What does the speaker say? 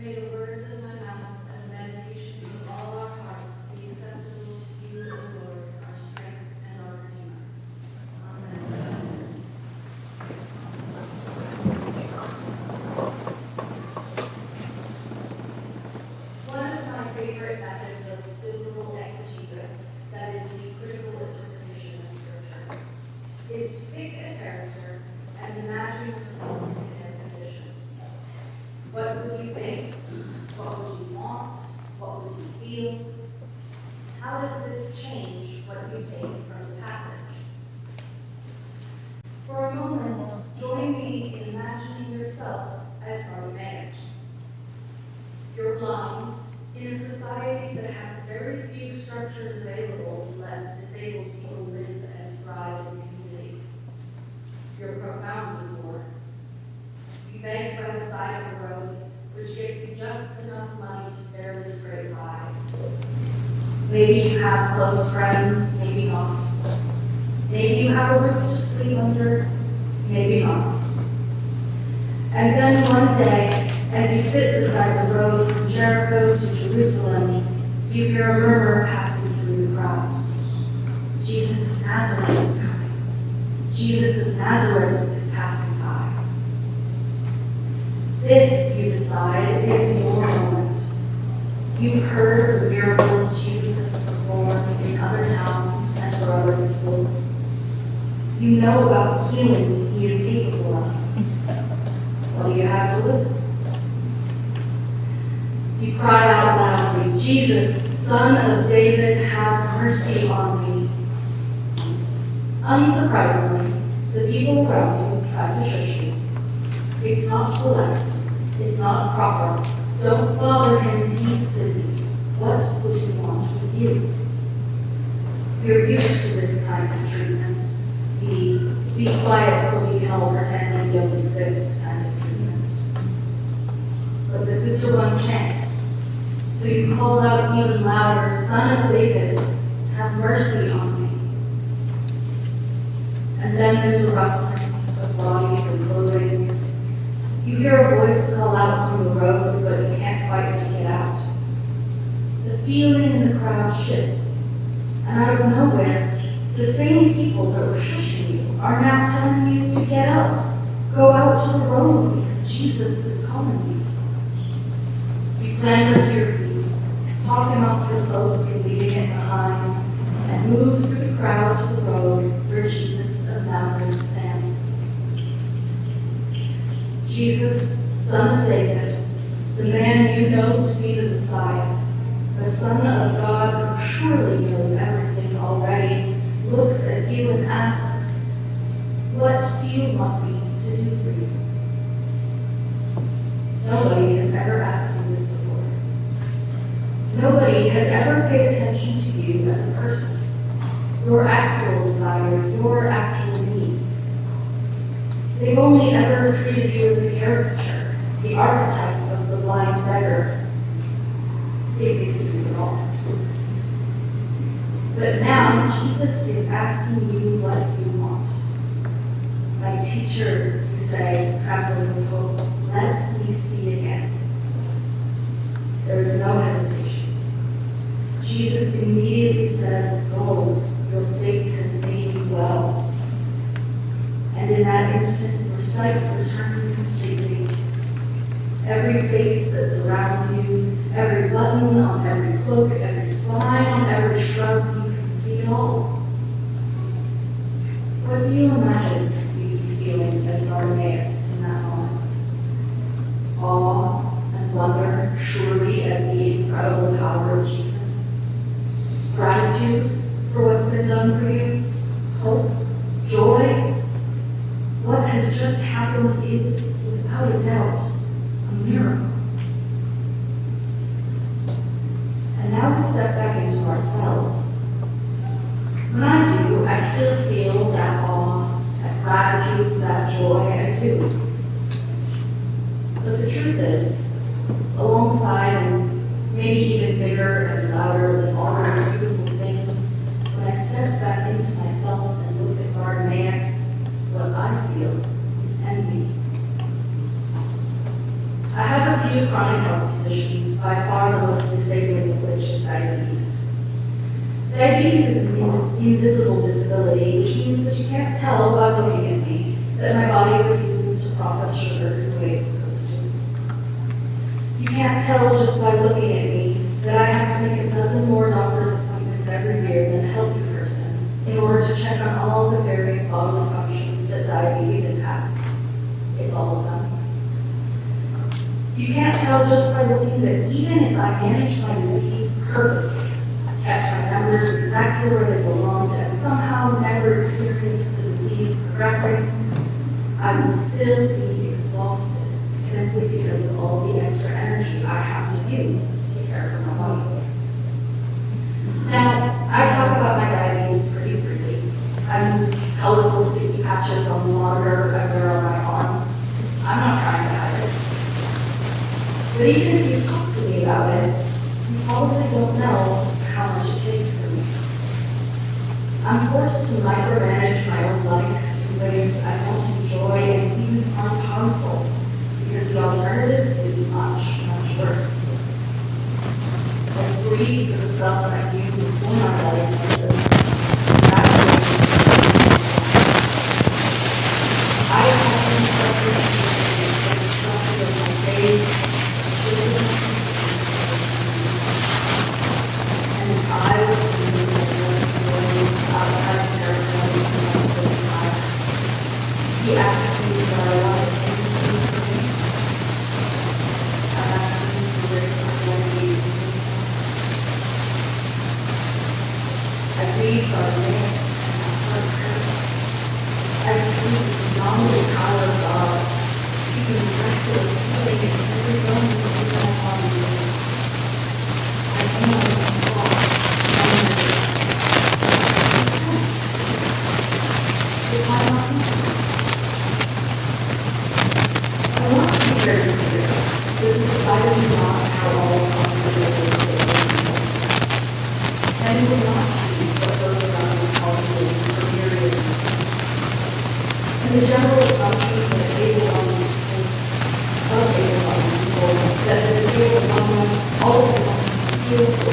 May the words of my mouth and the meditations of all our hearts be acceptable to you, O Lord, our strength and our Redeemer. Amen. One of my favorite methods of biblical exegesis, that is the critical interpretation of Scripture, is to pick a character and imagine yourself in their position. What would you think? What would you want? What would you feel? How does this change what you take from the passage? For a moment, join me in imagining yourself as Bartimaeus. You're blind in a society that has very few structures available to let disabled people live and thrive in community. You're profoundly poor. You beg by the side of the road, which gives you just enough money to barely scrape by. Maybe you have close friends, maybe not. Maybe you have a roof to sleep under, maybe not. And then one day, as you sit beside the road from Jericho to Jerusalem, you hear a murmur passing through the crowd. Jesus of Nazareth is coming. Jesus of Nazareth is passing by. This, you decide, is your moment. You've heard of the miracles Jesus has performed in other towns and for other people. You know about healing he is capable of. What do you have to lose? You cry out loudly, Jesus, Son of David, have mercy on me. Unsurprisingly, the people around you try to shush you. It's not polite. It's not proper. Don't bother him, he's busy. What would he want with you? You're used to this kind of treatment. Be quiet so we can all pretend you don't exist kind of treatment. But this is your one chance. So you call out even louder, Son of David, have mercy on me. And then there's a rustling of bodies and clothing. You hear a voice call out from the road, but you can't quite make it out. The feeling in the crowd shifts, and out of nowhere, the same people that were shushing you are now telling you to get up, go out to the road because Jesus is calling you. You clamber to your feet, tossing off your cloak and leaving it behind, and move through the crowd to the road where Jesus of Nazareth stands. Jesus, Son of David, the man you know to be the Messiah, the Son of God who surely knows everything already, looks at you and asks, what do you want me to do for you? Nobody has ever asked you this before. Nobody has ever paid attention to you as a person, your actual desires, your actual needs. They've only ever treated you as a caricature, the archetype of the blind beggar, if they see you at all. But now, Jesus is asking you what you want. My teacher, you say, trembling with hope, let me see again. There is no hesitation. Jesus immediately says, go, your faith has made you well. And in that instant, your sight returns completely. Every face that surrounds you, every button on every cloak, every spine on every shrub, you can see it all. What do you imagine you'd be feeling as Bartimaeus in that moment? Awe and wonder, surely, at the incredible power of Jesus. Gratitude for what's been done for you. Hope, joy. What has just happened is, without a doubt, a miracle. And now we step back into ourselves. When I do, I still feel that awe, that gratitude, that joy, I do. But the truth is, alongside and maybe even bigger and louder than all those beautiful things, when I step back into myself and look at Bartimaeus, what I feel is envy. I have a few chronic health conditions, by far the most disabling of which is diabetes. Diabetes is an invisible disability, which means that you can't tell by looking at me that my body refuses to process sugar the way it's supposed to. You can't tell just by looking at me that I have to make a dozen more doctor's appointments every year than a healthy person in order to check on all the various bodily functions that diabetes impacts. It's all of them. You can't tell just by looking that even if I managed my disease perfectly, kept my numbers exactly where they belonged, and somehow never experienced the disease progressing, I would still be exhausted simply because of all the extra energy I have to use to care for my body. Now, I talk about my diabetes pretty freely. I use colorful sticky patches on the monitor I wear on my arm. I'm not trying to hide it. But even if you talk to me about it, you probably don't know how much it takes for me. I'm forced to micromanage my own life in ways I don't enjoy and even find harmful, because the alternative is much, much worse. I grieve for the self I knew before my diagnosis. I have been suffering from my days. And if I was to move outside territory to the side, he asked me what I wanted him to do for me. I asked him to embrace my diabetes. I grieve Bartimaeus and my heart hurts. I see the phenomenal power of God, seeking miraculous healing in every moment of my body. I feel lost. Is my mom? I want to be very clear. This is decidedly not how all possibilities are. And we will not choose what those around us call healing for myriad reasons. And the general assumption that able-bodied people, that the disabled one always heal for